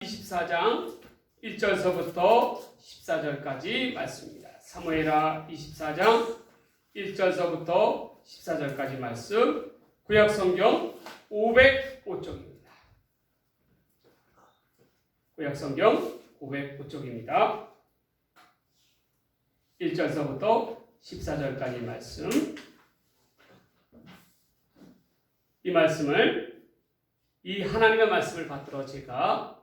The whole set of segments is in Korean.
24장 1절서부터 14절까지 말씀입니다. 사무엘하 24장 1절서부터 14절까지 말씀, 구약성경 505쪽입니다. 구약성경 505쪽입니다. 1절서부터 14절까지 말씀, 이 하나님의 말씀을 받들어 제가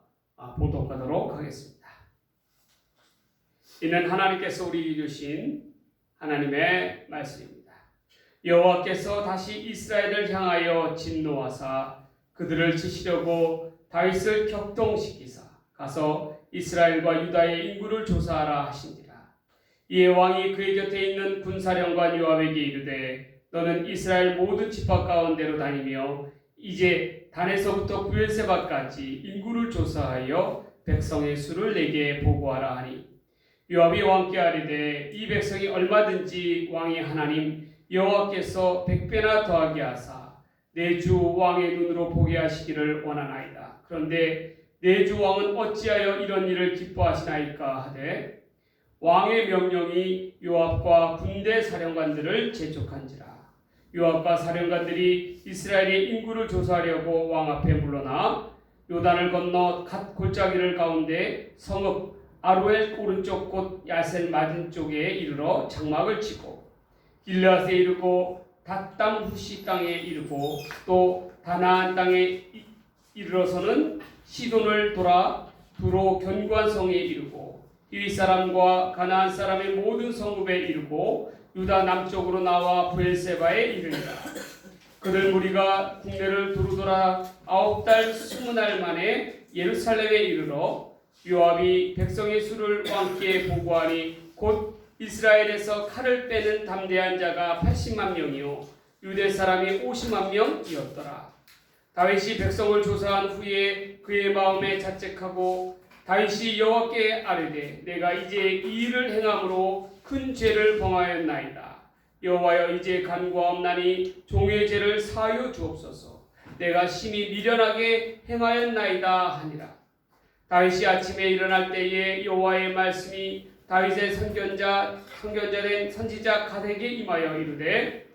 봉독하도록 하겠습니다. 이는 하나님께서 우리에게 주신 하나님의 말씀입니다. 여호와께서 다시 이스라엘을 향하여 진노하사 그들을 치시려고 다윗을 격동시키사 가서 이스라엘과 유다의 인구를 조사하라 하신지라. 이에 왕이 그의 곁에 있는 군사령관 요압에게 이르되 너는 이스라엘 모든 지파 가운데로 다니며 이제 단에서부터 브엘세바까지 인구를 조사하여 백성의 수를 내게 보고하라 하니, 요압이 왕께 아뢰되 이 백성이 얼마든지 왕의 하나님 여호와께서 100배나 더하게 하사 내 주 왕의 눈으로 보게 하시기를 원하나이다. 그런데 내 주 왕은 어찌하여 이런 일을 기뻐하시나이까 하되 왕의 명령이 요압과 군대 사령관들을 재촉한지라. 요압과 사령관들이 이스라엘의 인구를 조사하려고 왕 앞에 물러나 요단을 건너 갓 골짜기를 가운데 성읍 아로엘 오른쪽 곧 야셀 맞은 쪽에 이르러 장막을 치고 길르앗에 이르고 닷담 후시 땅에 이르고 또 다나안 땅에 이르러서는 시돈을 돌아 두로 견고한 성에 이르고 히윗 사람과 가나안 사람의 모든 성읍에 이르고 유다 남쪽으로 나와 브엘세바에 이르니라. 그들 무리가 국내를 두루 돌아 9달 20날 만에 예루살렘에 이르러 요압이 백성의 수를 왕께 보고하니 곧 이스라엘에서 칼을 빼는 담대한 자가 80만 명이요 유대 사람이 50만 명이었더라. 다윗이 백성을 조사한 후에 그의 마음에 자책하고 다윗이 여호와께 아뢰되 내가 이제 이 일을 행함으로 큰 죄를 범하였나이다. 여호와여 이제 간구하옵나니 종의 죄를 사하여 주옵소서. 내가 심히 미련하게 행하였나이다 하니라. 다윗이 아침에 일어날 때에 여호와의 말씀이 다윗의 선견자된 선지자 갓에게 임하여 이르되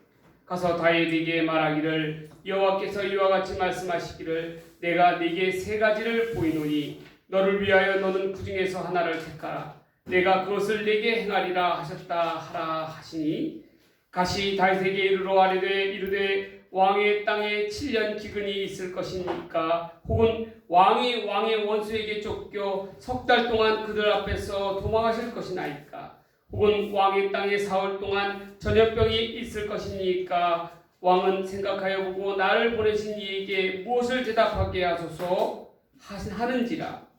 가서 다윗에게 말하기를 여호와께서 이와 같이 말씀하시기를 내가 네게 세 가지를 보이노니 너를 위하여 너는 그 중에서 하나를 택하라. 내가 그것을 네게 행하리라 하셨다 하라 하시니 가시 다윗에게 이르러 이르되 왕의 땅에 7년 기근이 있을 것이니까 혹은 왕이 왕의 원수에게 쫓겨 석 달 동안 그들 앞에서 도망하실 것이나이까 혹은 왕의 땅에 4월 동안 전염병이 있을 것이니까 왕은 생각하여 보고 나를 보내신 이에게 무엇을 대답하게 하소서 하는지라.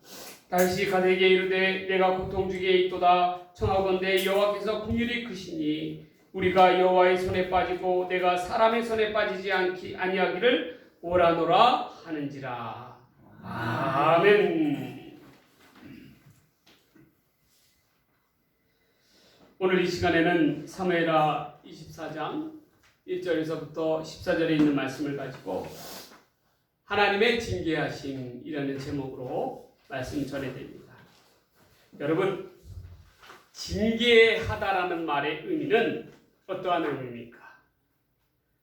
다윗이 갓에게 이르되 내가 고통 중에 있도다. 청하건대 여호와께서 긍휼이 크시니 우리가 여호와의 손에 빠지고 내가 사람의 손에 빠지지 아니하기를 오라노라 하는지라. 아멘. 오늘 이 시간에는 사무엘하 24장 1절에서부터 14절에 있는 말씀을 가지고 하나님의 징계하심이라는 제목으로 말씀 전해드립니다. 여러분, 징계하다라는 말의 의미는 어떠한 의미입니까?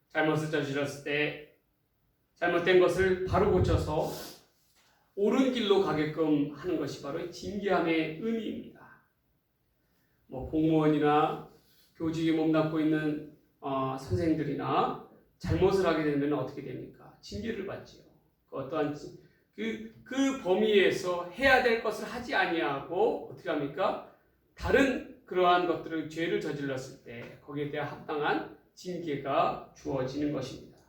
잘못을 저질렀을 때 잘못된 것을 바로 고쳐서 옳은 길로 가게끔 하는 것이 바로 징계함의 의미입니다. 공무원이나 교직에 몸담고 있는 선생들이나 잘못을 하게 되면 어떻게 됩니까? 징계를 받지요. 어떠한 그 범위에서 해야 될 것을 하지 아니하고 어떻게 합니까? 다른 그러한 것들을 죄를 저질렀을 때 거기에 대한 합당한 징계가 주어지는 것입니다.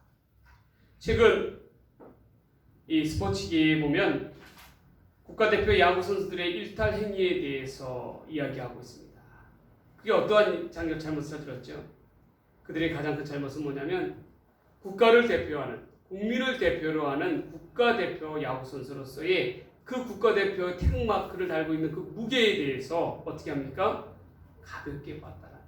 최근 이 스포츠계에 보면 국가대표 야구 선수들의 일탈 행위에 대해서 이야기하고 있습니다. 그게 어떠한 잘못을 저질렀죠? 그들의 가장 큰 잘못은 뭐냐면 국가를 대표하는, 국민을 대표로 하는 국가대표 야구 선수로서의 그 국가대표 태극마크를 달고 있는 그 무게에 대해서 어떻게 합니까? 가볍게 봤다라는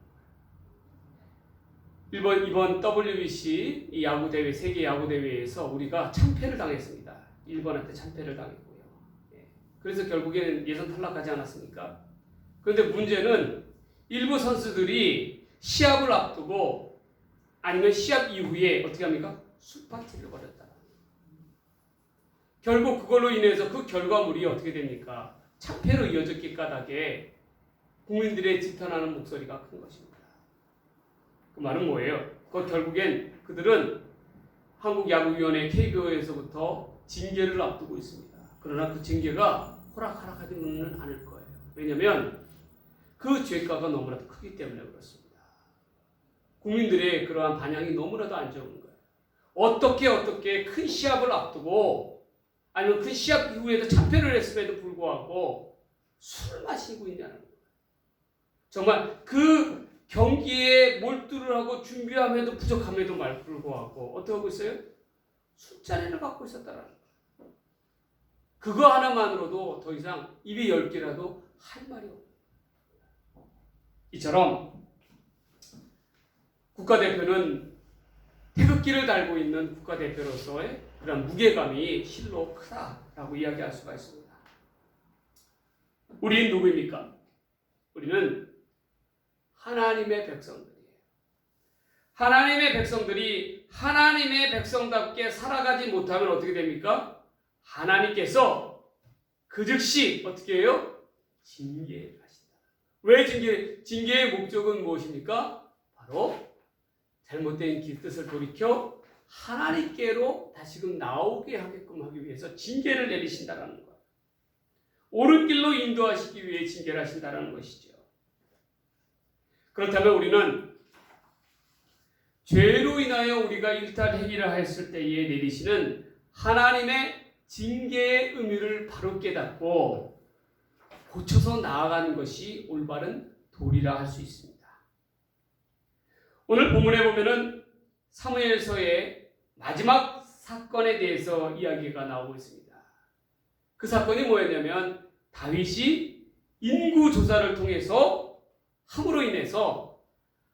거예요. 이번 WBC 이 야구 대회, 세계 야구 대회에서 우리가 참패를 당했습니다. 일본한테 참패를 당했고요. 그래서 결국에는 예선 탈락하지 않았습니까? 그런데 문제는 일부 선수들이 시합을 앞두고 아니면 시합 이후에 어떻게 합니까? 술 파티를 벌였다. 결국 그걸로 인해서 그 결과물이 어떻게 됩니까? 참패로 이어졌기 까닭에 국민들의 지탄하는 목소리가 큰 것입니다. 그 말은 뭐예요? 그 결국엔 그들은 한국야구위원회 KBO에서부터 징계를 앞두고 있습니다. 그러나 그 징계가 호락호락하지는 않을 거예요. 왜냐하면 그 죄가가 너무나도 크기 때문에 그렇습니다. 국민들의 그러한 반향이 너무나도 안 좋은 거예요. 어떻게 큰 시합을 앞두고 아니면 큰 시합 이후에도 참패를 했음에도 불구하고 술을 마시고 있냐는 거예요. 정말 그 경기에 몰두를 하고 준비함에도 부족함에도 불구하고 어떻게 하고 있어요? 술잔을 갖고 있었다는 거예요. 그거 하나만으로도 더 이상 입이 10개라도 할 말이 없어요. 이처럼 국가대표는 태극기를 달고 있는 국가대표로서의 그런 무게감이 실로 크다라고 이야기할 수가 있습니다. 우리는 누구입니까? 우리는 하나님의 백성들이에요. 하나님의 백성들이 하나님의 백성답게 살아가지 못하면 어떻게 됩니까? 하나님께서 그 즉시 어떻게 해요? 징계하신다. 왜 징계의 목적은 무엇입니까? 바로 잘못된 뜻을 돌이켜 하나님께로 다시금 나오게 하게끔 하기 위해서 징계를 내리신다라는 것. 옳은 길로 인도하시기 위해 징계를 하신다라는 것이죠. 그렇다면 우리는 죄로 인하여 우리가 일탈행위를 했을 때에 내리시는 하나님의 징계의 의미를 바로 깨닫고 고쳐서 나아가는 것이 올바른 도리라 할 수 있습니다. 오늘 본문에 보면은 사무엘서의 마지막 사건에 대해서 이야기가 나오고 있습니다. 그 사건이 뭐였냐면 다윗이 인구조사를 통해서 함으로 인해서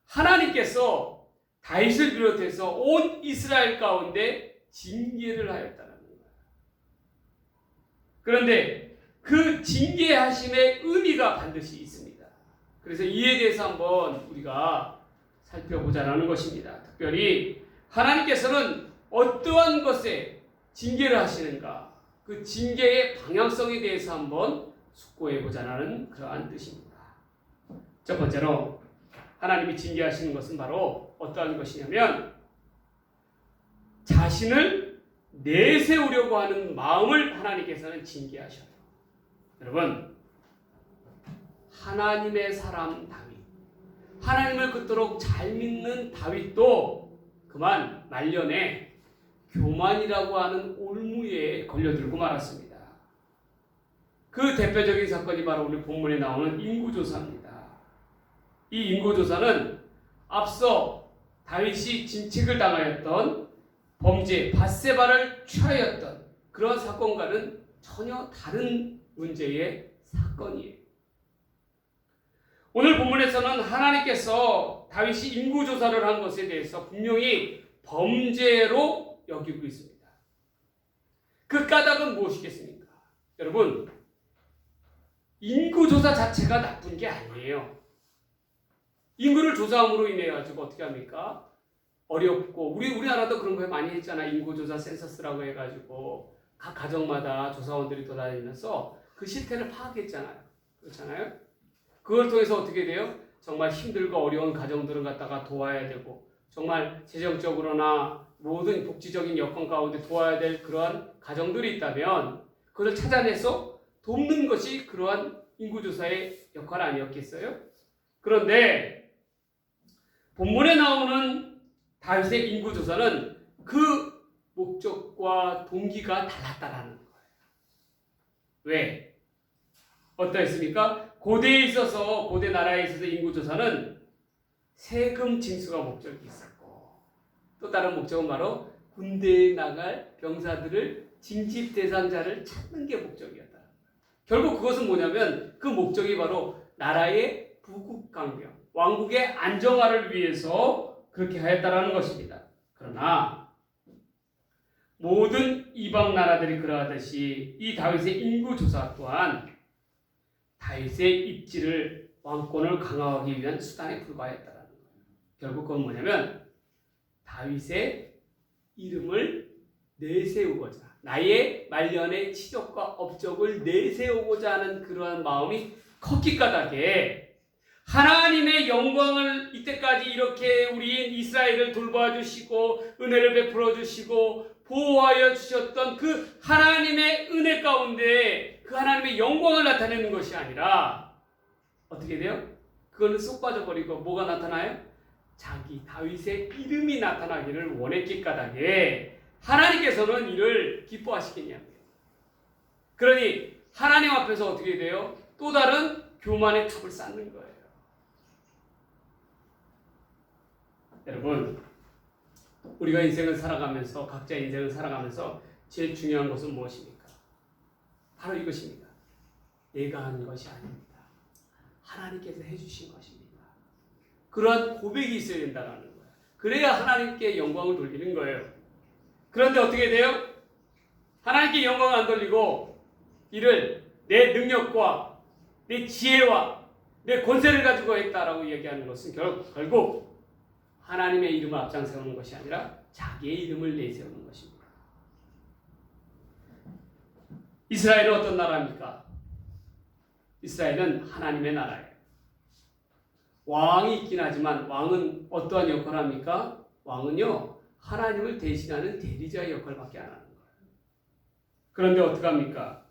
하나님께서 다윗을 비롯해서 온 이스라엘 가운데 징계를 하였다는 거예요. 그런데 그 징계하심의 의미가 반드시 있습니다. 그래서 이에 대해서 한번 우리가 살펴보자라는 것입니다. 특별히 하나님께서는 어떠한 것에 징계를 하시는가, 그 징계의 방향성에 대해서 한번 숙고해보자라는 그러한 뜻입니다. 첫 번째로 하나님이 징계하시는 것은 바로 어떠한 것이냐면 자신을 내세우려고 하는 마음을 하나님께서는 징계하셔요. 여러분, 하나님의 사람 다윗, 하나님을 그토록 잘 믿는 다윗도 그만 말년에 교만이라고 하는 올무에 걸려들고 말았습니다. 그 대표적인 사건이 바로 오늘 본문에 나오는 인구조사입니다. 이 인구조사는 앞서 다윗이 진책을 당하였던 범죄 밧세바를 취하였던 그런 사건과는 전혀 다른 문제의 사건이에요. 오늘 본문에서는 하나님께서 다윗이 인구조사를 한 것에 대해서 분명히 범죄로 여기고 있습니다. 그 까닭은 무엇이겠습니까? 여러분, 인구조사 자체가 나쁜 게 아니에요. 인구를 조사함으로 인해 가지고 어떻게 합니까? 어렵고 우리나라도 그런 거 많이 했잖아. 인구조사 센서스라고 해가지고 각 가정마다 조사원들이 돌아다니면서 그 실태를 파악했잖아요. 그렇잖아요. 그걸 통해서 어떻게 돼요? 정말 힘들고 어려운 가정들을 갖다가 도와야 되고 정말 재정적으로나 모든 복지적인 여건 가운데 도와야 될 그러한 가정들이 있다면 그걸 찾아내서 돕는 것이 그러한 인구조사의 역할 아니었겠어요? 그런데 본문에 나오는 다윗의 인구조사는 그 목적과 동기가 달랐다라는 거예요. 왜? 어떠했습니까? 고대에 있어서, 고대 나라에 있어서 인구조사는 세금 징수가 목적이 있었고 또 다른 목적은 바로 군대에 나갈 병사들을 징집 대상자를 찾는 게 목적이었다. 결국 그것은 뭐냐면 그 목적이 바로 나라의 부국강병, 왕국의 안정화를 위해서 그렇게 하였다라는 것입니다. 그러나 모든 이방 나라들이 그러하듯이 이 다윗의 인구 조사 또한 다윗의 입지를 왕권을 강화하기 위한 수단에 불과했다라는 거예요. 결국 그건 뭐냐면 다윗의 이름을 내세우고자 나의 말년의 치적과 업적을 내세우고자 하는 그러한 마음이 컸기 까닭에 하나님의 영광을 이때까지 이렇게 우리 이스라엘을 돌봐 주시고 은혜를 베풀어 주시고 보호하여 주셨던 그 하나님의 은혜 가운데 그 하나님의 영광을 나타내는 것이 아니라 어떻게 돼요? 그거는 쏙 빠져버리고 뭐가 나타나요? 자기 다윗의 이름이 나타나기를 원했기 까닭에 하나님께서는 이를 기뻐하시겠냐고요. 그러니 하나님 앞에서 어떻게 돼요? 또 다른 교만의 탑을 쌓는 거예요. 여러분, 우리가 인생을 살아가면서 각자 인생을 살아가면서 제일 중요한 것은 무엇입니까? 바로 이것입니다. 내가 한 것이 아닙니다. 하나님께서 해주신 것입니다. 그러한 고백이 있어야 된다는 거예요. 그래야 하나님께 영광을 돌리는 거예요. 그런데 어떻게 돼요? 하나님께 영광을 안 돌리고 이를 내 능력과 내 지혜와 내 권세를 가지고 했다라고 얘기하는 것은 결국 하나님의 이름을 앞장세우는 것이 아니라 자기의 이름을 내세우는 것입니다. 이스라엘은 어떤 나라입니까? 이스라엘은 하나님의 나라예요. 왕이 있긴 하지만 왕은 어떠한 역할을 합니까? 왕은요, 하나님을 대신하는 대리자의 역할밖에 안 하는 거예요. 그런데 어떡합니까?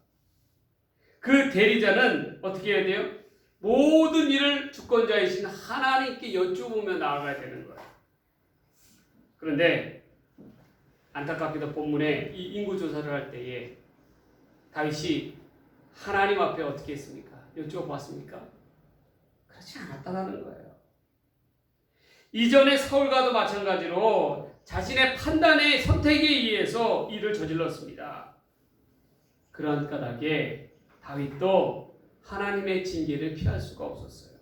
그 대리자는 어떻게 해야 돼요? 모든 일을 주권자이신 하나님께 여쭈으며 나아가야 되는 거예요. 그런데 안타깝게도 본문에 이 인구조사를 할 때에 다윗이 하나님 앞에 어떻게 했습니까? 여쭈어봤습니까? 그렇지 않았다는 거예요. 이전에 사울과도 마찬가지로 자신의 판단의 선택에 의해서 일을 저질렀습니다. 그런 까닭에 다윗도 하나님의 징계를 피할 수가 없었어요.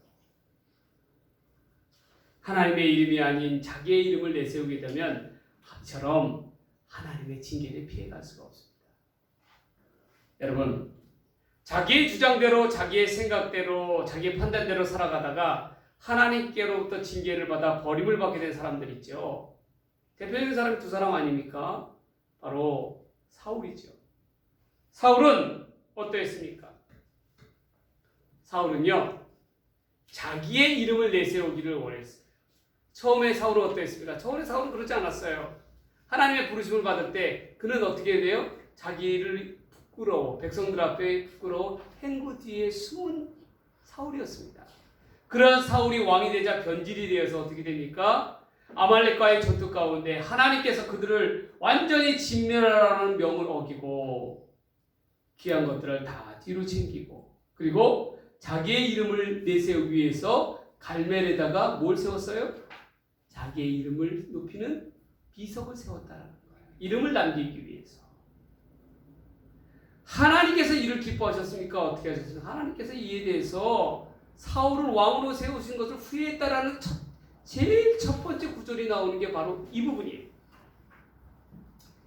하나님의 이름이 아닌 자기의 이름을 내세우게 되면 이처럼 하나님의 징계를 피해갈 수가 없습니다. 여러분, 자기의 주장대로 자기의 생각대로 자기의 판단대로 살아가다가 하나님께로부터 징계를 받아 버림을 받게 된 사람들 있죠. 대표적인 사람이 두 사람 아닙니까? 바로 사울이죠. 사울은 어떠했습니까? 사울은요, 자기의 이름을 내세우기를 원했어요. 처음에 사울은 어떠했습니까? 처음에 사울은 그러지 않았어요. 하나님의 부르심을 받을 때 그는 어떻게 돼요? 자기를 부끄러워, 백성들 앞에 부끄러워 행구 뒤에 숨은 사울이었습니다. 그런 사울이 왕이 되자 변질이 되어서 어떻게 됩니까? 아말렉과의 전투 가운데 하나님께서 그들을 완전히 진멸하라는 명을 어기고 귀한 것들을 다 뒤로 챙기고 그리고 자기의 이름을 내세우기 위해서 갈멜에다가 뭘 세웠어요? 자기의 이름을 높이는 비석을 세웠다는 거예요. 이름을 남기기 위해서. 하나님께서 이를 기뻐하셨습니까? 어떻게 하셨습니까? 하나님께서 이에 대해서 사울을 왕으로 세우신 것을 후회했다라는 제일 첫 번째 구절이 나오는 게 바로 이 부분이에요.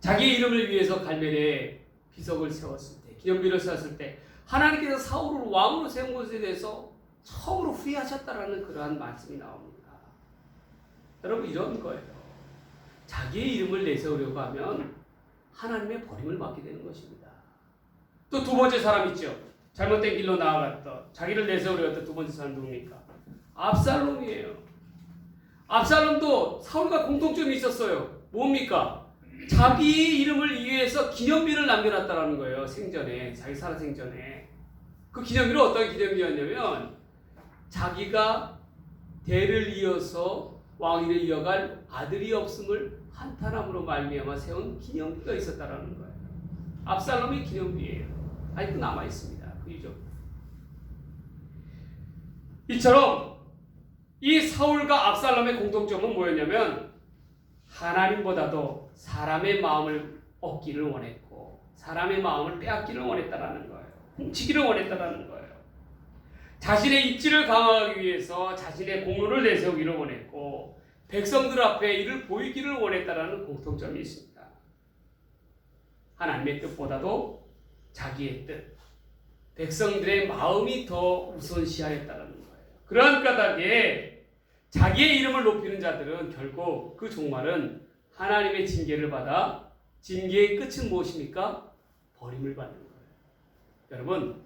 자기의 이름을 위해서 갈멜에 비석을 세웠을 때, 기념비를 세웠을 때 하나님께서 사울을 왕으로 세운 것에 대해서 처음으로 후회하셨다라는 그러한 말씀이 나옵니다. 여러분, 이런 거예요. 자기의 이름을 내세우려고 하면 하나님의 버림을 받게 되는 것입니다. 또 두 번째 사람 있죠. 잘못된 길로 나아갔던, 자기를 내세우려 했던 두 번째 사람 누굽니까? 압살롬이에요. 압살롬도 사울과 공통점이 있었어요. 뭡니까? 자기 이름을 위해서 기념비를 남겨놨다는 거예요. 생전에, 자기 살아 생전에. 그 기념비는 어떤 기념비였냐면 자기가 대를 이어서 왕위를 이어갈 아들이 없음을 한탄함으로 말미암아 세운 기념비가 있었다라는 거예요. 압살롬의 기념비예요. 아직도 남아 있습니다. 그 유적. 이처럼 이 사울과 압살롬의 공통점은 뭐였냐면 하나님보다도 사람의 마음을 얻기를 원했고 사람의 마음을 빼앗기를 원했다라는 거예요. 훔치기를 원했다라는 거예요. 자신의 입지를 강화하기 위해서 자신의 공로를 내세우기를 원했고 백성들 앞에 이를 보이기를 원했다라는 공통점이 있습니다. 하나님의 뜻보다도 자기의 뜻, 백성들의 마음이 더 우선시하였다는 거예요. 그러한 까닭에 자기의 이름을 높이는 자들은 결국 그 종말은 하나님의 징계를 받아 징계의 끝은 무엇입니까? 버림을 받는 거예요. 여러분,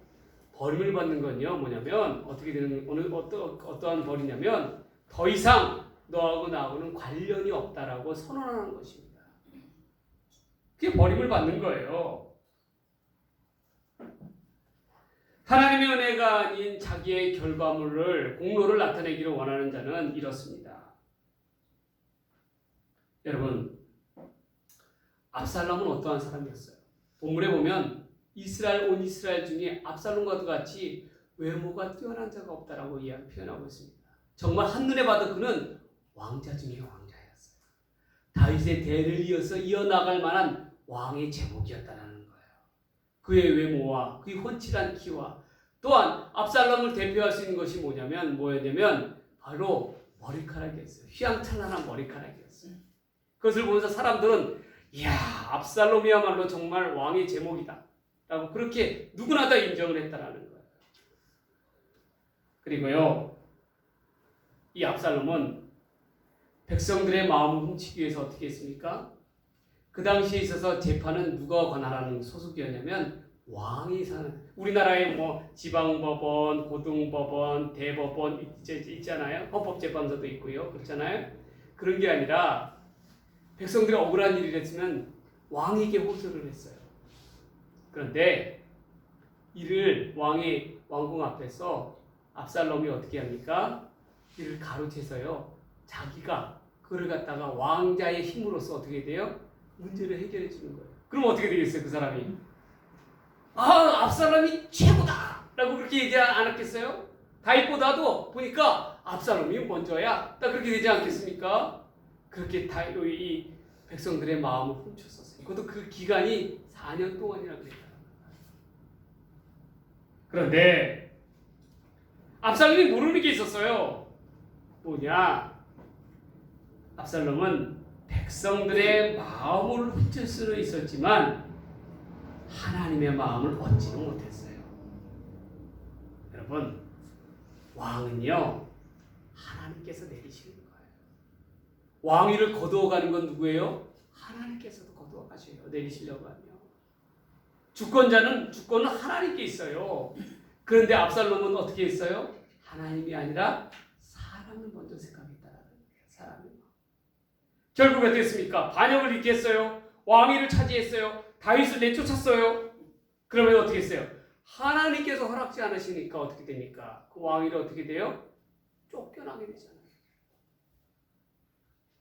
버림을 받는 건요 뭐냐면 어떻게 되는 어떠한 벌이냐면 더 이상 너하고 나하고는 관련이 없다라고 선언하는 것입니다. 그게 버림을 받는 거예요. 하나님의 은혜가 아닌 자기의 결과물을 공로를 나타내기를 원하는 자는 이렇습니다. 여러분, 압살롬은 어떠한 사람이었어요? 본문에 보면 온 이스라엘 중에 압살롬과 같이 외모가 뛰어난 자가 없다라고 표현하고 있습니다. 정말 한눈에 봐도 그는 왕자 중에 왕자였어요. 다윗의 대를 이어나갈 만한 왕의 제목이었다는 거예요. 그의 외모와 그의 훤칠한 키와 또한 압살롬을 대표할 수 있는 것이 뭐였냐면 바로 머리카락이었어요. 휘황찬란한 머리카락이었어요. 그것을 보면서 사람들은 이야, 압살롬이야말로 정말 왕의 제목이다 라고 그렇게 누구나 다 인정을 했다라는 거예요. 그리고요, 이 압살롬은 백성들의 마음을 훔치기 위해서 어떻게 했습니까? 그 당시에 있어서 재판은 누가 관할하는 소속이었냐면 왕이 사는, 우리나라에 지방법원, 고등법원, 대법원 있잖아요. 헌법재판소도 있고요. 그렇잖아요. 그런 게 아니라 백성들이 억울한 일을 했으면 왕에게 호소를 했어요. 그런데 이를 왕궁 앞에서 압살롬이 어떻게 합니까? 이를 가로채서요, 자기가 그를 갖다가 왕자의 힘으로써 어떻게 돼요? 문제를 해결해 주는 거예요. 그럼 어떻게 되겠어요, 그 사람이? 압살롬이 최고다! 라고 그렇게 얘기 안 했겠어요? 다윗보다도 보니까 압살롬이 먼저야. 딱 그렇게 되지 않겠습니까? 그렇게 이 백성들의 마음을 훔쳤었어요. 그것도 그 기간이 4년 동안이라 그랬다. 그런데 압살롬이 모르는 게 있었어요. 뭐냐? 압살롬은 백성들의 마음을 훔칠 수는 있었지만 하나님의 마음을 얻지는 못했어요. 여러분, 왕은요 하나님께서 내리시는 거예요. 왕위를 거두어가는 건 누구예요? 하나님께서도 거두어가셔요. 내리시려고 하면. 주권은 하나님께 있어요. 그런데 압살롬은 어떻게 했어요? 하나님이 아니라 사람을 먼저 생각했다라는 거예요. 사람이. 결국 어떻게 했습니까? 반역을 일으켰어요. 왕위를 차지했어요. 다윗을 내쫓았어요. 그러면 어떻게 했어요? 하나님께서 허락지 않으시니까 어떻게 됩니까? 그 왕위를 어떻게 돼요? 쫓겨나게 되잖아요.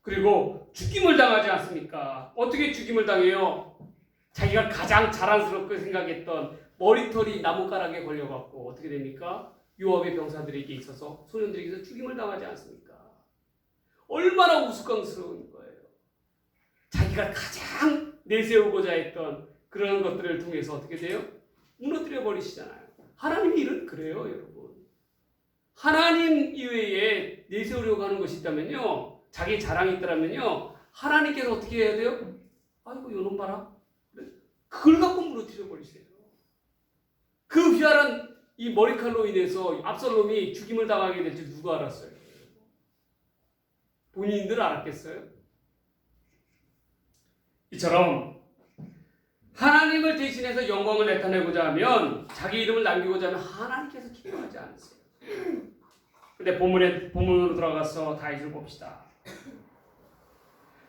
그리고 죽임을 당하지 않습니까? 어떻게 죽임을 당해요? 자기가 가장 자랑스럽게 생각했던 머리털이 나뭇가락에 걸려갖고 어떻게 됩니까? 요압의 병사들에게 있어서 소년들에게서 죽임을 당하지 않습니까? 얼마나 우스꽝스러운 거예요. 자기가 가장 내세우고자 했던 그런 것들을 통해서 어떻게 돼요? 무너뜨려 버리시잖아요. 하나님 일은 그래요, 여러분. 하나님 이외에 내세우려고 하는 것이 있다면요, 자기 자랑이 있더라면요, 하나님께서 어떻게 해야 돼요? 아이고, 요놈 봐라. 그걸 갖고 무너뜨려 버리세요. 그 휘하란 이 머리칼로 인해서 압살롬이 죽임을 당하게 될지 누가 알았어요? 본인들 알았겠어요? 이처럼 하나님을 대신해서 영광을 나타내고자 하면, 자기 이름을 남기고자 하면 하나님께서 기뻐하지 않으세요. 근데 본문으로 들어가서 다윗을 봅시다.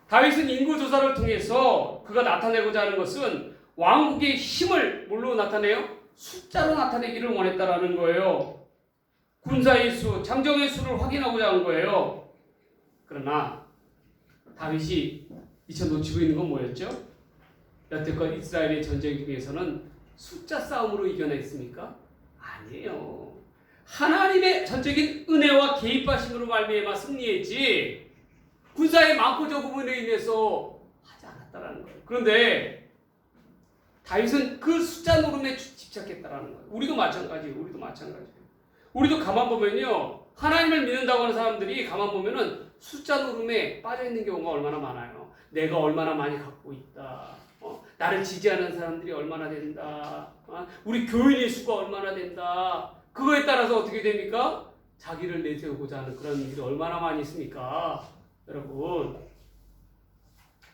다윗은 인구조사를 통해서 그가 나타내고자 하는 것은 왕국의 힘을 뭘로 나타내요? 숫자로 나타내기를 원했다라는 거예요. 군사의 수, 장정의 수를 확인하고자 한 거예요. 그러나 다윗이 미처 놓치고 있는 건 뭐였죠? 여태껏 이스라엘의 전쟁 중에서는 숫자 싸움으로 이겨냈습니까? 아니에요. 하나님의 전적인 은혜와 개입하심으로 말미암아 승리했지, 군사의 많고 적음으로 인해서 하지 않았다라는 거예요. 그런데 다윗은 그 숫자 노름에 집착했다라는 거예요. 우리도 마찬가지예요. 우리도 가만 보면요, 하나님을 믿는다고 하는 사람들이 가만 보면은 숫자 노름에 빠져 있는 경우가 얼마나 많아요. 내가 얼마나 많이 갖고 있다. 나를 지지하는 사람들이 얼마나 된다. 우리 교인의 수가 얼마나 된다. 그거에 따라서 어떻게 됩니까? 자기를 내세우고자 하는 그런 일이 얼마나 많이 있습니까? 여러분,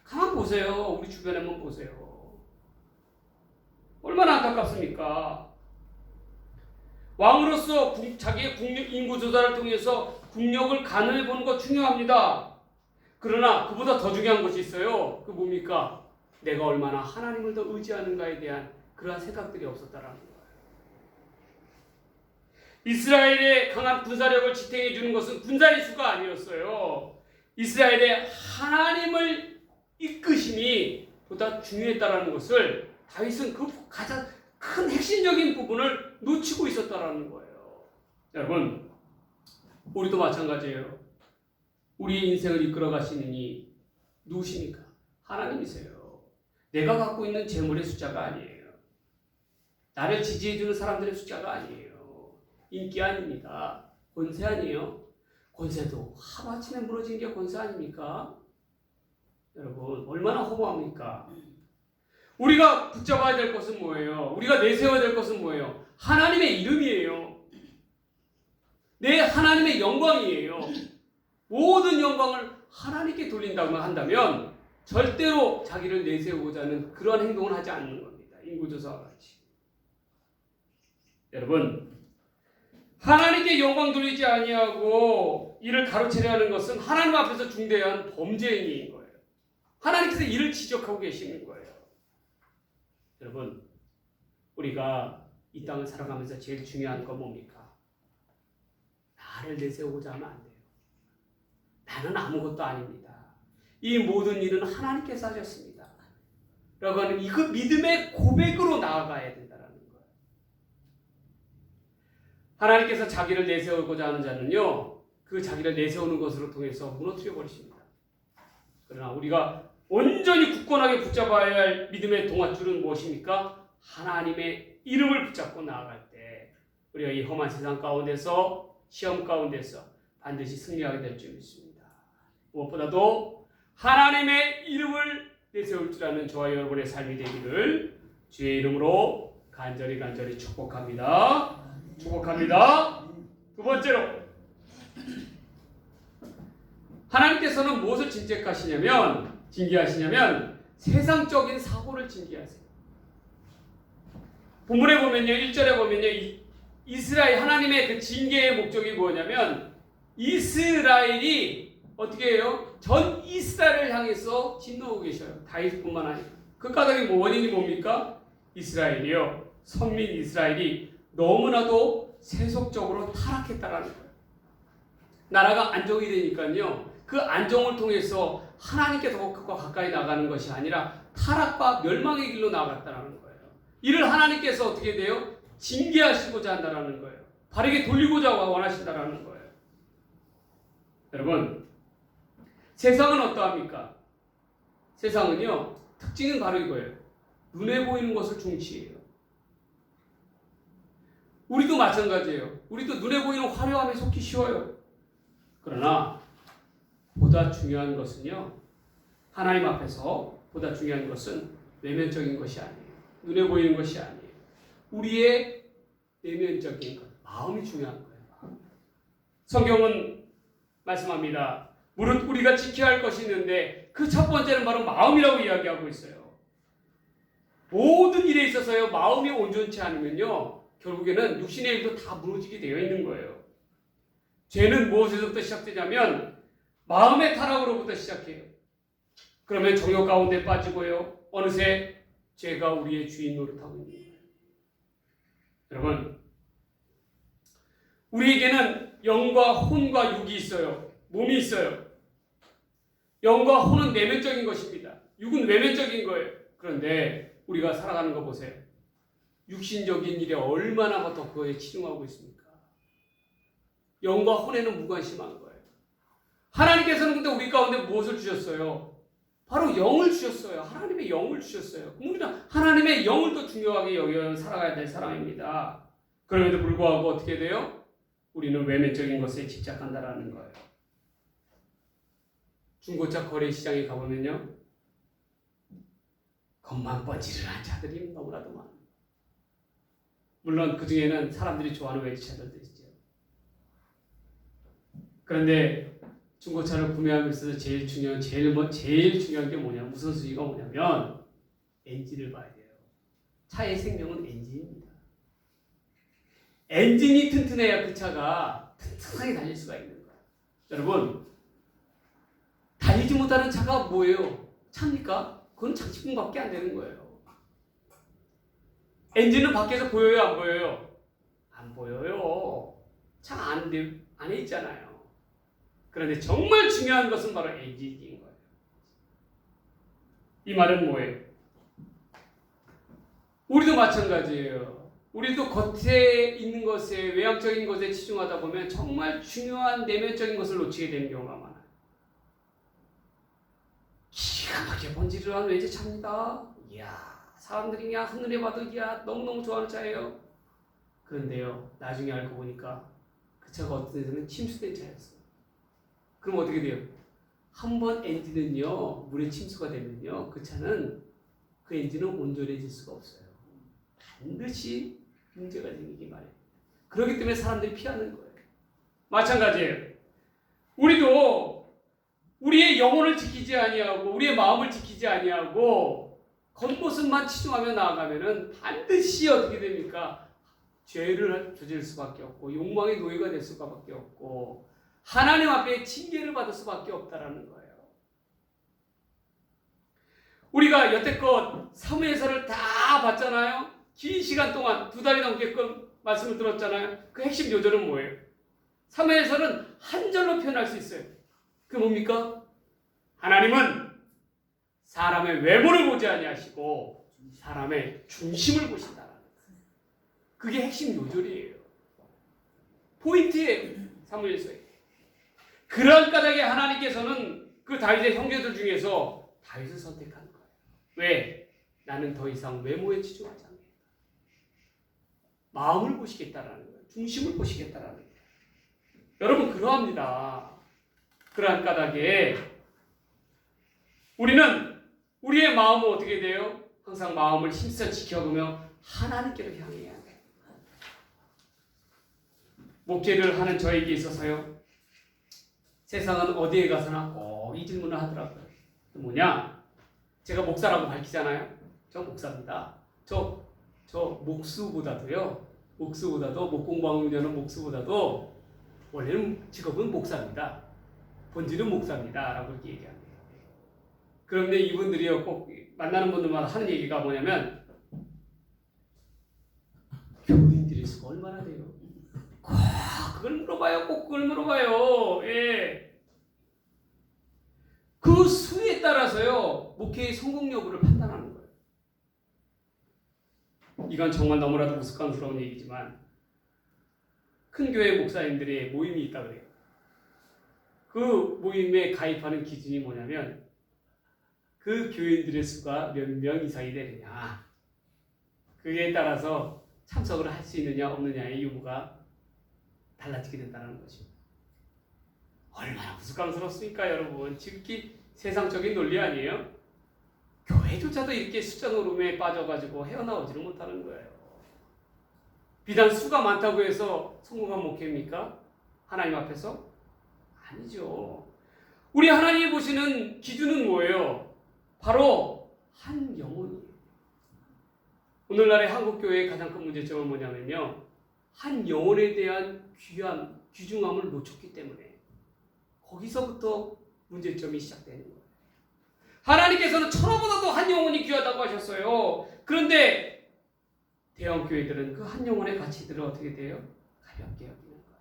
가만 보세요. 우리 주변에 한번 보세요. 얼마나 안타깝습니까? 왕으로서 자기의 인구 조사를 통해서 국력을 가늠해 보는 거 중요합니다. 그러나 그보다 더 중요한 것이 있어요. 그 뭡니까? 내가 얼마나 하나님을 더 의지하는가에 대한 그러한 생각들이 없었다라는 거예요. 이스라엘의 강한 군사력을 지탱해 주는 것은 군사의 수가 아니었어요. 이스라엘의 하나님을 이끄심이 보다 중요했다라는 것을 다윗은 그 가장 큰 핵심적인 부분을 놓치고 있었다라는 거예요. 여러분, 우리도 마찬가지예요. 우리의 인생을 이끌어 가시는 이 누구십니까? 하나님이세요. 내가 갖고 있는 재물의 숫자가 아니에요. 나를 지지해주는 사람들의 숫자가 아니에요. 인기 아닙니다. 권세 아니에요. 권세도 하루아침에 무너진 게 권세 아닙니까? 여러분, 얼마나 허무합니까? 우리가 붙잡아야 될 것은 뭐예요? 우리가 내세워야 될 것은 뭐예요? 하나님의 이름이에요. 내 하나님의 영광이에요. 모든 영광을 하나님께 돌린다고 한다면 절대로 자기를 내세우고자 하는 그러한 행동을 하지 않는 겁니다. 인구조사와 같이. 여러분, 하나님께 영광 돌리지 아니하고 이를 가로채려 하는 것은 하나님 앞에서 중대한 범죄 행위인 거예요. 하나님께서 이를 지적하고 계시는 거예요. 여러분, 우리가 이 땅을 살아가면서 제일 중요한 건 뭡니까? 나를 내세우고자 하면 안 돼요. 나는 아무것도 아닙니다. 이 모든 일은 하나님께서 하셨습니다. 라고 하는 이 그 믿음의 고백으로 나아가야 된다는 거예요. 하나님께서 자기를 내세우고자 하는 자는요, 그 자기를 내세우는 것으로 통해서 무너뜨려 버리십니다. 그러나 우리가 온전히 굳건하게 붙잡아야 할 믿음의 동아줄은 무엇입니까? 하나님의 이름을 붙잡고 나아갈 때 우리가 이 험한 세상 가운데서, 시험 가운데서 반드시 승리하게 될 줄 믿습니다. 무엇보다도 하나님의 이름을 내세울 줄 아는 저와 여러분의 삶이 되기를 주의 이름으로 간절히 축복합니다. 축복합니다. 두 번째로, 하나님께서는 무엇을 징계하시냐면 세상적인 사고를 징계하세요. 본문에 보면요, 1절에 보면요, 이스라엘 하나님의 그 징계의 목적이 뭐냐면 이스라엘이 어떻게 해요? 전 이스라엘을 향해서 진노하고 계셔요. 다윗뿐만 아니라. 그 까닭의 원인이 뭡니까? 이스라엘이요. 선민 이스라엘이 너무나도 세속적으로 타락했다라는 거예요. 나라가 안정이 되니까요. 그 안정을 통해서 하나님께 더 가까이 나가는 것이 아니라 타락과 멸망의 길로 나아갔다라는 거예요. 이를 하나님께서 어떻게 돼요? 징계하시고자 한다라는 거예요. 바르게 돌리고자 원하신다라는 거예요. 여러분, 세상은 어떠합니까? 세상은요, 특징은 바로 이거예요. 눈에 보이는 것을 중시해요. 우리도 마찬가지예요. 우리도 눈에 보이는 화려함에 속기 쉬워요. 그러나 보다 중요한 것은요, 하나님 앞에서 보다 중요한 것은 외면적인 것이 아니에요. 눈에 보이는 것이 아니에요. 우리의 내면적인 것, 마음이 중요한 거예요. 성경은 말씀합니다. 무릇 우리가 지켜야 할 것이 있는데 그 첫 번째는 바로 마음이라고 이야기하고 있어요. 모든 일에 있어서요, 마음이 온전치 않으면요, 결국에는 육신의 일도 다 무너지게 되어 있는 거예요. 죄는 무엇에서부터 시작되냐면 마음의 타락으로부터 시작해요. 그러면 정욕 가운데 빠지고요, 어느새 죄가 우리의 주인 노릇하고 있는 거예요. 여러분, 우리에게는 영과 혼과 육이 있어요. 몸이 있어요. 영과 혼은 내면적인 것입니다. 육은 외면적인 거예요. 그런데 우리가 살아가는 거 보세요. 육신적인 일에 얼마나 더 그거에 치중하고 있습니까? 영과 혼에는 무관심한 거예요. 하나님께서는 근데 우리 가운데 무엇을 주셨어요? 바로 영을 주셨어요. 하나님의 영을 주셨어요. 우리는 하나님의 영을 더 중요하게 여겨 살아가야 될 사람입니다. 그럼에도 불구하고 어떻게 돼요? 우리는 외면적인 것에 집착한다라는 거예요. 중고차 거래 시장에 가보면요, 겉만 뻔질을 한 자들이 너무나도 많아. 물론 그 중에는 사람들이 좋아하는 외제차들도 있죠. 그런데 중고차를 구매하면서 제일 중요한 게 뭐냐, 우선순위가 뭐냐면 엔진을 봐야 돼요. 차의 생명은 엔진입니다. 엔진이 튼튼해야 그 차가 튼튼하게 달릴 수가 있는 거예요. 여러분, 달리지 못하는 차가 뭐예요? 차입니까? 그건 장식품밖에 안 되는 거예요. 엔진은 밖에서 보여요, 안 보여요? 안 보여요. 차 안에 있잖아요. 그런데 정말 중요한 것은 바로 엔진인 거예요. 이 말은 뭐예요? 우리도 마찬가지예요. 우리도 겉에 있는 것에, 외향적인 것에 치중하다 보면 정말 중요한 내면적인 것을 놓치게 되는 경우가 많아요. 기가 막히게 번지르르한 외제차입니다. 이야, 사람들이 그냥 한눈에 봐도 이야 너무너무 좋아하는 차예요. 그런데요, 나중에 알고 보니까 그 차가 어떤 데서는 침수된 차였어요. 그럼 어떻게 돼요? 한번 엔진은요, 물에 침수가 되면요, 그 차는, 그 엔진은 온전해질 수가 없어요. 반드시 문제가 생기기 마련. 그렇기 때문에 사람들이 피하는 거예요. 마찬가지예요. 우리도 우리의 영혼을 지키지 아니하고 우리의 마음을 지키지 아니하고 겉모습만 치중하며 나아가면은 반드시 어떻게 됩니까? 죄를 저질 수밖에 없고 욕망의 노예가 될 수밖에 없고 하나님 앞에 징계를 받을 수밖에 없다라는 거예요. 우리가 여태껏 사무엘서를 다 봤잖아요. 긴 시간 동안 2달이 넘게끔 말씀을 들었잖아요. 그 핵심 요절은 뭐예요? 사무엘서는 한 절로 표현할 수 있어요. 그게 뭡니까? 하나님은 사람의 외모를 보지 아니하시고 사람의 중심을 보신다라는 거예요. 그게 핵심 요절이에요. 포인트예요. 사무엘서에. 그런 까닭에 하나님께서는 그 다윗의 형제들 중에서 다윗을 선택한 거예요. 왜? 나는 더 이상 외모에 치중하지 않겠다. 마음을 보시겠다라는 거예요. 중심을 보시겠다라는 거예요. 여러분 그러합니다. 그러한 까닭에 우리는 우리의 마음은 어떻게 돼요? 항상 마음을 힘써 지켜보며 하나님께로 향해야 돼요. 목회를 하는 저에게 있어서요. 세상은 어디에 가서나 꼭 이 질문을 하더라고요. 뭐냐? 제가 목사라고 밝히잖아요. 저 목사입니다. 저 목수보다도 못 공부하고 있는 목수보다도 원래는 직업은 목사입니다. 본질은 목사입니다. 라고 이렇게 얘기합니다. 그런데 이분들이요, 꼭 만나는 분들마다 하는 얘기가 뭐냐면, 교인들일 수가 얼마나 돼요? 꼭 그걸 물어봐요. 예. 그 수에 따라서요, 목회의 성공 여부를 판단하는 거예요. 이건 정말 너무나도 우스꽝스러운 얘기지만, 큰 교회 목사님들의 모임이 있다 그래요. 그 모임에 가입하는 기준이 뭐냐면 그 교인들의 수가 몇 명 이상이 되느냐, 그에 따라서 참석을 할 수 있느냐 없느냐의 유무가 달라지게 된다는 것입니다. 얼마나 우스꽝스럽습니까 여러분. 지극히 세상적인 논리 아니에요? 교회조차도 이렇게 숫자 노름에 빠져가지고 헤어나오지를 못하는 거예요. 비단 수가 많다고 해서 성공한 목회입니까? 하나님 앞에서? 아니죠. 우리 하나님이 보시는 기준은 뭐예요? 바로 한 영혼이에요. 오늘날의 한국교회의 가장 큰 문제점은 뭐냐면요, 한 영혼에 대한 귀중함을 놓쳤기 때문에 거기서부터 문제점이 시작되는 거예요. 하나님께서는 천하보다도 한 영혼이 귀하다고 하셨어요. 그런데 대형교회들은 그 한 영혼의 가치들을 어떻게 돼요? 가볍게 여기는 거예요.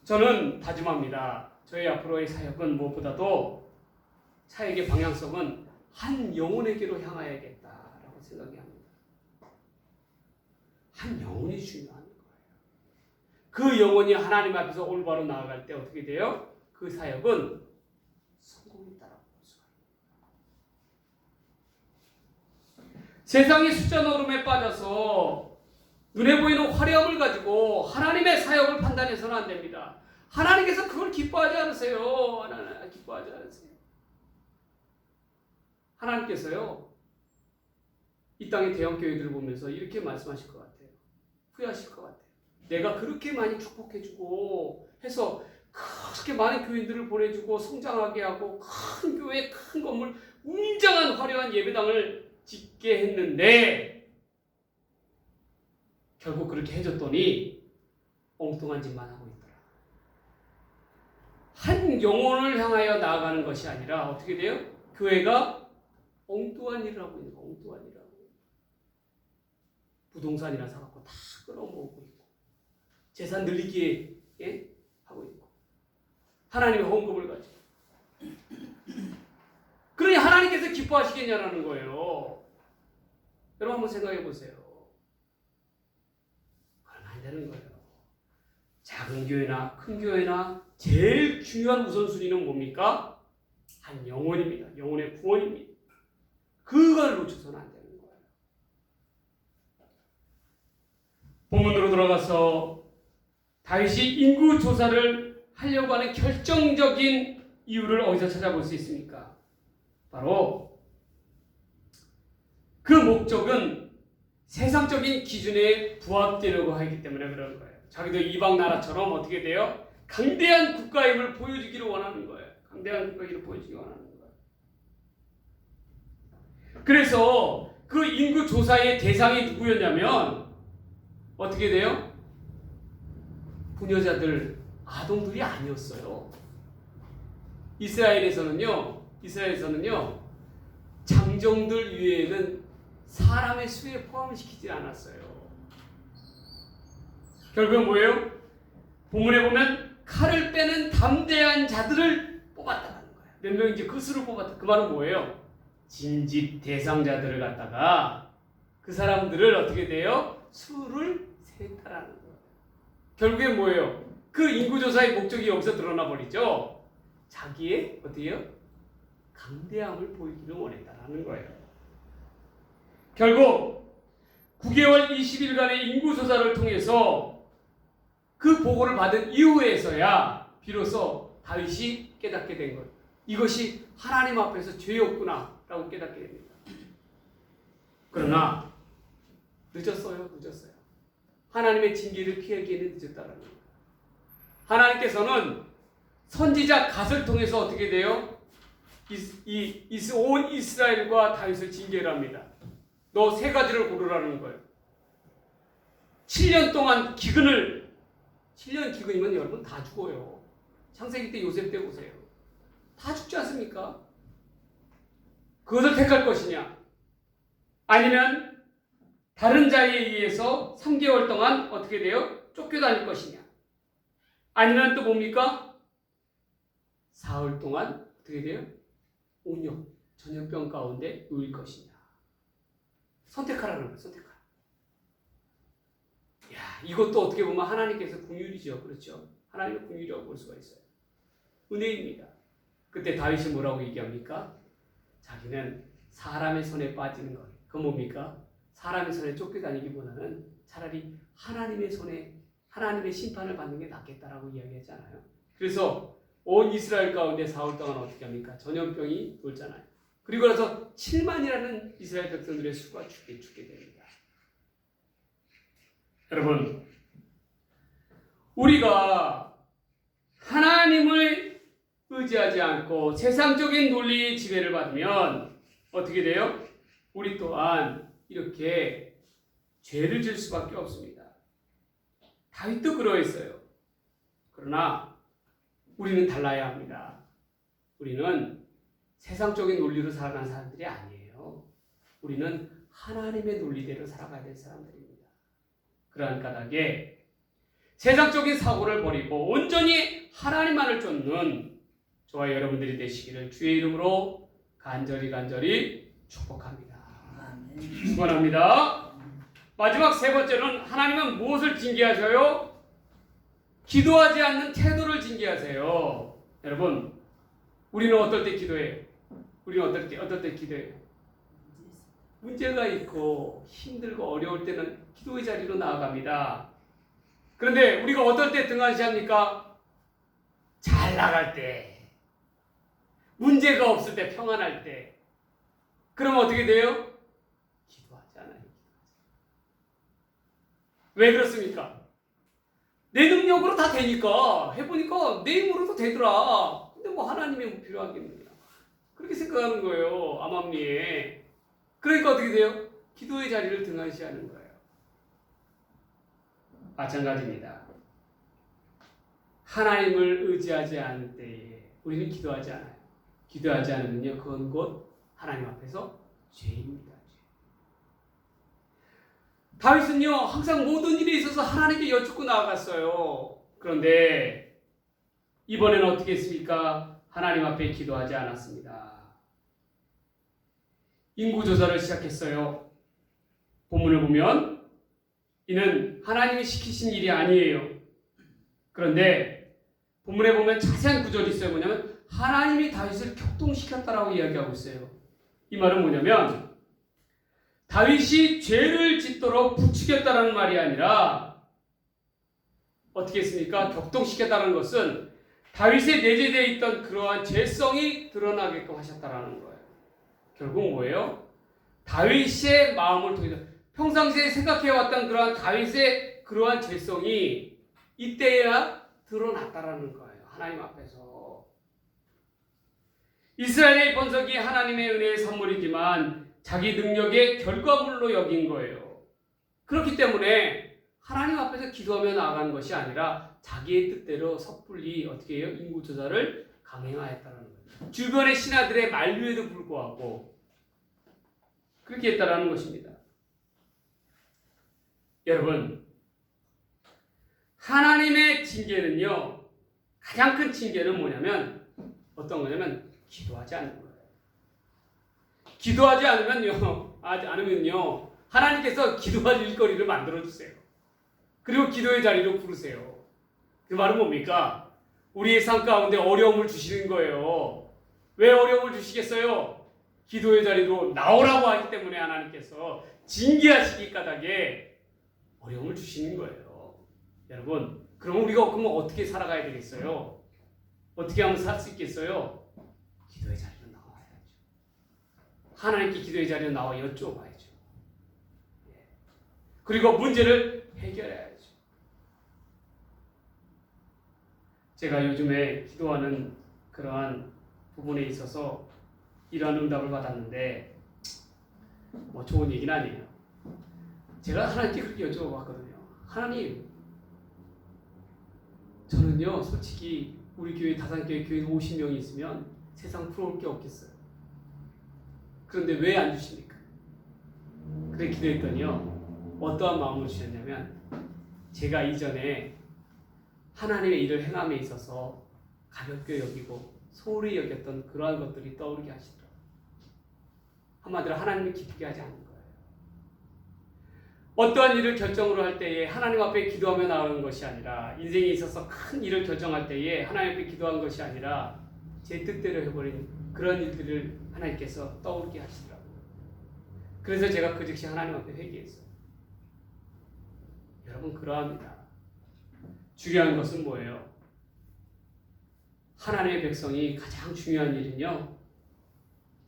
저는 다짐합니다. 저희 앞으로의 사역은 무엇보다도 사역의 방향성은 한 영혼에게로 향하야겠다라고 생각이 합니다. 한 영혼이 중요한 거예요. 그 영혼이 하나님 앞에서 올바로 나아갈 때 어떻게 돼요? 그 사역은 성공이 있다라고 볼 수가 있습니다. 세상의 숫자 노름에 빠져서 눈에 보이는 화려함을 가지고 하나님의 사역을 판단해서는 안 됩니다. 하나님께서 그걸 기뻐하지 않으세요. 기뻐하지 않으세요. 하나님께서요, 이 땅의 대형 교회들을 보면서 이렇게 말씀하실 것 같아요. 후회하실 것 같아요. 내가 그렇게 많이 축복해주고 해서 그렇게 많은 교인들을 보내주고 성장하게 하고 큰 교회, 큰 건물, 웅장한 화려한 예배당을 짓게 했는데 결국 그렇게 해줬더니 엉뚱한 짓만 하고 있더라. 한 영혼을 향하여 나아가는 것이 아니라 어떻게 돼요? 교회가 엉뚱한 일을 하고 있는 거, 엉뚱한 일을 하고 있는 거. 부동산이나 사갖고 다 끌어모으고 있고 재산 늘리기에 하고 있고 하나님의 헌금을 가지고 그러니 하나님께서 기뻐하시겠냐라는 거예요. 여러분 한번 생각해 보세요. 얼마 안 되는 거예요. 작은 교회나 큰 교회나 제일 중요한 우선순위는 뭡니까? 한 영혼입니다. 영혼의 구원입니다. 그걸 놓쳐서는 안 되는 거예요. 본문으로 돌아가서 다윗이 인구 조사를 하려고 하는 결정적인 이유를 어디서 찾아볼 수 있습니까? 바로 그 목적은 세상적인 기준에 부합되려고 하기 때문에 그런 거예요. 자기도 이방 나라처럼 어떻게 돼요? 강대한 국가임을 보여주기를 원하는 거예요. 강대한 국가임을 보여주기 원하는 거예요. 그래서 그 인구 조사의 대상이 누구였냐면 어떻게 돼요? 부녀자들, 아동들이 아니었어요. 이스라엘에서는요, 장정들 이외에는 사람의 수에 포함을 시키지 않았어요. 결국은 뭐예요? 본문에 보면 칼을 빼는 담대한 자들을 뽑았다는 거예요. 몇 명인지 그 수를 뽑았다. 그 말은 뭐예요? 진집 대상자들을 갖다가 그 사람들을 어떻게 돼요? 수를 셌다라는 거예요. 결국엔 뭐예요? 그 인구조사의 목적이 여기서 드러나 버리죠. 자기의 어떻게 해요? 강대함을 보이기를 원했다라는 거예요. 결국 9개월 20일간의 인구조사를 통해서 그 보고를 받은 이후에서야 비로소 다윗이 깨닫게 된 거예요. 이것이 하나님 앞에서 죄였구나 라고 깨닫게 됩니다. 그러나 늦었어요. 하나님의 징계를 피하기에는 늦었다라는 거예요. 하나님께서는 선지자 갓을 통해서 어떻게 돼요? 온 이스라엘과 다윗을 징계를 합니다. 너 세 가지를 고르라는 거예요. 7년 동안 7년 기근이면 여러분 다 죽어요. 창세기 때 요셉 때 보세요. 다 죽지 않습니까? 그것을 택할 것이냐? 아니면 다른 자에 의해서 3개월 동안 어떻게 돼요? 쫓겨다닐 것이냐? 아니면 또 뭡니까? 사흘 동안 어떻게 돼요? 온역, 전염병 가운데 누울 것이냐? 선택하라는 거예요. 선택하라. 야, 이것도 어떻게 보면 하나님께서 긍휼이죠. 그렇죠? 하나님의 긍휼이라고 볼 수가 있어요. 은혜입니다. 그때 다윗이 뭐라고 얘기합니까? 자기는 사람의 손에 빠지는 것. 그건 뭡니까? 사람의 손에 쫓겨다니기보다는 차라리 하나님의 손에 하나님의 심판을 받는 게 낫겠다라고 이야기했잖아요. 그래서 온 이스라엘 가운데 사흘 동안 어떻게 합니까? 전염병이 돌잖아요. 그리고 나서 7만이라는 이스라엘 백성들의 수가 죽게 됩니다. 여러분, 우리가 하나님을 의지하지 않고 세상적인 논리의 지배를 받으면 어떻게 돼요? 우리 또한 이렇게 죄를 질 수밖에 없습니다. 다윗도 그러했어요. 그러나 우리는 달라야 합니다. 우리는 세상적인 논리로 살아가는 사람들이 아니에요. 우리는 하나님의 논리대로 살아가야 될 사람들입니다. 그러한 까닭에 세상적인 사고를 버리고 온전히 하나님만을 쫓는 저와 여러분들이 되시기를 주의 이름으로 간절히 축복합니다. 축원합니다. 마지막 세 번째는 하나님은 무엇을 징계하셔요? 기도하지 않는 태도를 징계하세요. 여러분, 우리는 어떨 때 기도해요? 어떨 때 기도해요? 문제가 있고 힘들고 어려울 때는 기도의 자리로 나아갑니다. 그런데 우리가 어떨 때 등한시합니까? 잘 나갈 때, 문제가 없을 때, 평안할 때. 그러면 어떻게 돼요? 기도하지 않아요. 왜 그렇습니까? 내 능력으로 다 되니까 해보니까 내 힘으로도 되더라. 근데 뭐 하나님이 뭐 필요하겠느냐. 그렇게 생각하는 거예요. 암암리에. 그러니까 어떻게 돼요? 기도의 자리를 등한시하는 거예요. 마찬가지입니다. 하나님을 의지하지 않을 때에 우리는 기도하지 않아요. 기도하지 않으면요, 그건 곧 하나님 앞에서 죄입니다. 다윗은요, 항상 모든 일에 있어서 하나님께 여쭙고 나아갔어요. 그런데 이번에는 어떻게 했습니까? 하나님 앞에 기도하지 않았습니다. 인구조사를 시작했어요. 본문을 보면 이는 하나님이 시키신 일이 아니에요. 그런데 본문에 보면 자세한 구절이 있어요. 뭐냐면 하나님이 다윗을 격동시켰다라고 이야기하고 있어요. 이 말은 뭐냐면 다윗이 죄를 짓도록 부추겼다는 말이 아니라 어떻게 했습니까? 격동시켰다는 것은 다윗에 내재되어 있던 그러한 죄성이 드러나게끔 하셨다라는 거예요. 결국 뭐예요? 다윗의 마음을 통해서 평상시에 생각해왔던 그러한 다윗의 그러한 죄성이 이때야 드러났다라는 거예요. 하나님 앞에서. 이스라엘의 번석이 하나님의 은혜의 선물이지만 자기 능력의 결과물로 여긴 거예요. 그렇기 때문에 하나님 앞에서 기도하며 나아가는 것이 아니라 자기의 뜻대로 섣불리 어떻게 해요? 인구조사를 강행하였다는 거예요. 주변의 신하들의 만류에도 불구하고 그렇게 했다라는 것입니다. 여러분, 하나님의 징계는요, 가장 큰 징계는 뭐냐면 어떤 거냐면 기도하지 않는 거예요. 기도하지 않으면요 하나님께서 기도할 일거리를 만들어 주세요. 그리고 기도의 자리로 부르세요. 그 말은 뭡니까? 우리의 삶 가운데 어려움을 주시는 거예요. 왜 어려움을 주시겠어요? 기도의 자리로 나오라고 하기 때문에 하나님께서 징계하시기 까닭에 어려움을 주시는 거예요. 여러분, 그럼 우리가 어떻게 살아가야 되겠어요? 어떻게 하면 살 수 있겠어요? 기도의 자리로 나와야죠. 하나님께 기도의 자리로 나와 여쭤봐야죠. 그리고 문제를 해결해야죠. 제가 요즘에 기도하는 그러한 부분에 있어서 이러한 응답을 받았는데 뭐 좋은 얘기는 아니에요. 제가 하나님께 그렇게 여쭤봤거든요. 하나님, 저는요 솔직히 우리 교회 다산교회 교인 50명이 있으면 세상 부러울 게 없겠어요. 그런데 왜 안 주십니까? 그래 기도했더니요 어떠한 마음을 주셨냐면 제가 이전에 하나님의 일을 행함에 있어서 가볍게 여기고 소홀히 여겼던 그러한 것들이 떠오르게 하시더라고요. 한마디로 하나님을 기쁘게 하지 않는 거예요. 어떠한 일을 결정으로 할 때에 하나님 앞에 기도하며 나오는 것이 아니라 인생에 있어서 큰 일을 결정할 때에 하나님 앞에 기도한 것이 아니라 제 뜻대로 해버린 그런 일들을 하나님께서 떠오르게 하시더라고요. 그래서 제가 그 즉시 하나님 앞에 회개했어요. 여러분 그러합니다. 중요한 것은 뭐예요? 하나님의 백성이 가장 중요한 일은요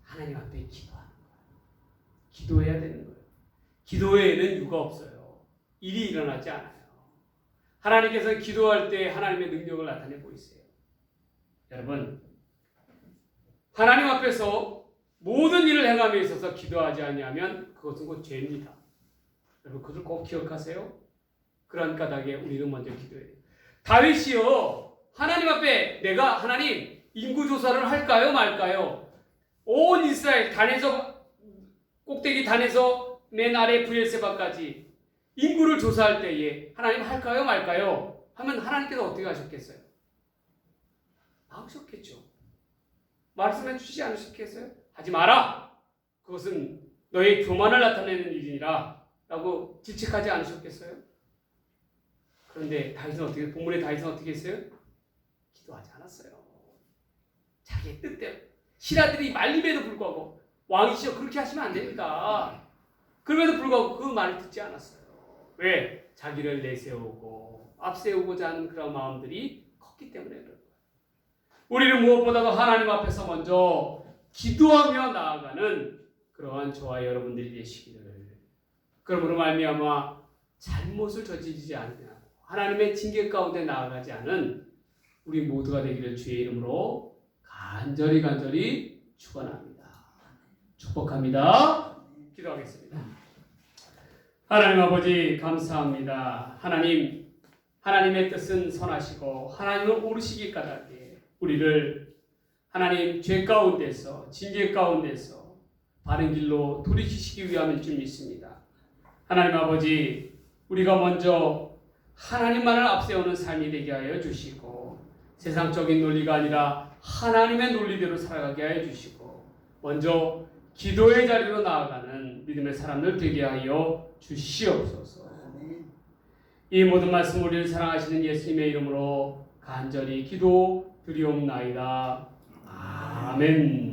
하나님 앞에 기도하는 거예요. 기도해야 되는 거예요. 기도 외에는 유가 없어요. 일이 일어나지 않아요. 하나님께서 기도할 때 하나님의 능력을 나타내 보이세요. 여러분, 하나님 앞에서 모든 일을 행함에 있어서 기도하지 아니하면 그것은 곧 죄입니다. 여러분 그것을 꼭 기억하세요. 그런 까닭에 우리는 먼저 기도해야 돼요. 다윗이요 하나님 앞에 내가 하나님 인구조사를 할까요 말까요? 온 이스라엘 단에서 꼭대기 단에서 맨 아래 브엘세바까지 인구를 조사할 때에 하나님 할까요 말까요? 하면 하나님께서 어떻게 하셨겠어요? 나오셨겠죠. 말씀해 주시지 않으셨겠어요? 하지 마라. 그것은 너의 교만을 나타내는 일이니라 라고 질책하지 않으셨겠어요? 그런데 다윗은 어떻게 본문의 다윗은 어떻게 했어요? 기도하지 않았어요. 자기의 뜻대로 신하들이 말림에도 불구하고 왕이시여 그렇게 하시면 안 됩니다. 그럼에도 불구하고 그 말을 듣지 않았어요. 왜? 자기를 내세우고 앞세우고자 하는 그런 마음들이 컸기 때문에 그런 거예요. 우리는 무엇보다도 하나님 앞에서 먼저 기도하며 나아가는 그러한 저와 여러분들이 되시기를. 그러므로 말미암아 잘못을 저지르지 않고 하나님의 징계 가운데 나아가지 않은 우리 모두가 되기를 주의 이름으로 간절히 축원합니다. 축복합니다. 기도하겠습니다. 하나님 아버지 감사합니다. 하나님의 뜻은 선하시고 하나님을 오르시기 까닭에 우리를 하나님 죄 가운데서 징계 가운데서 바른 길로 돌이키시기 위함일 줄 믿습니다. 하나님 아버지 우리가 먼저 하나님만을 앞세우는 삶이 되게 하여 주시고 세상적인 논리가 아니라 하나님의 논리대로 살아가게 하여 주시고 먼저 기도의 자리로 나아가는 믿음의 사람들 되게 하여 주시옵소서. 이 모든 말씀 우리를 사랑하시는 예수님의 이름으로 간절히 기도 드리옵나이다. 아멘.